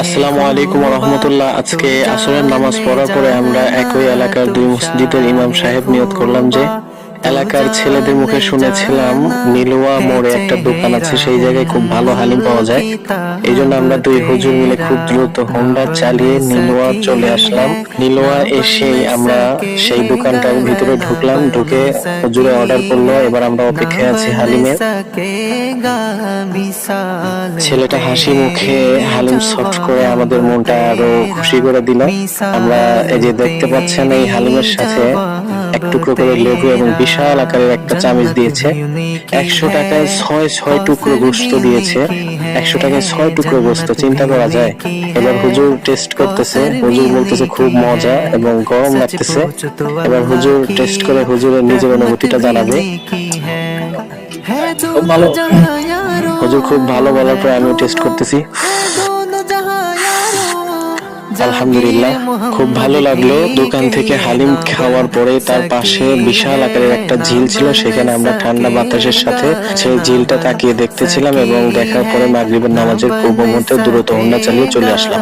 আসসালামু আলাইকুম ওয়া রাহমাতুল্লাহ। আজকে আসরের নামাজ পড়ার পরে আমরা একই এলাকার দুই মসজিদের ইমাম সাহেব নিয়ত করলাম যে এলাকার ছেলেদের মুখে শুনেছিলাম নীলুয়া মোড়ে একটা দোকান আছে, সেই জায়গায় খুব ভালো হালিম পাওয়া যায়। এই জন্য আমরা দুই হুজুর মিলে খুব দ্রুত হোন্ডা চালিয়ে নীলুয়া চলে আসলাম। নীলুয়া এসে আমরা সেই দোকানটার ভিতরে ঢুকলাম, ঢুকে হুজুরে অর্ডার করলো। এবার আমরা অপেক্ষায় আছি হালিমের। ছেলেটা হাসি মুখে হালিম সার্ভ করে আমাদের মনটা আরো খুশি করে দিল। আমরা এই যে দেখতে পাচ্ছেন, এই হালিমের সাথে এক টুকরো করে লেবু এবং বিশাল আকারের একটা চামচ দিয়েছে। 100 টাকায় 6 টুকরো গোশত দিয়েছে। 100 টাকায় 6 টুকরো গোশত, চিন্তা করা যায়। এবার হুজুর টেস্ট করতেছে, হুজুর বলতেছে খুব মজা এবং গরম লাগতেছে। এবার হুজুর টেস্ট করে হুজুরের নিজের অনুভূতিটা জানাবে। খুব ভালো হুজুর, খুব ভালো বলার পরে আমি টেস্ট করতেছি। আলহামদুলিল্লাহ, খুব ভালো লাগলো। দোকান থেকে হালিম খাওয়ার পরে তার পাশে বিশাল আকারের একটা ঝিল ছিল, সেখানে আমরা ঠান্ডা বাতাসের সাথে সেই ঝিলটা তাকিয়ে দেখতেছিলাম এবং দেখার পরে মাগরিবের নামাজের পূর্ব মুহূর্তে দ্রুত হোন্ডা চালিয়ে চলে আসলাম।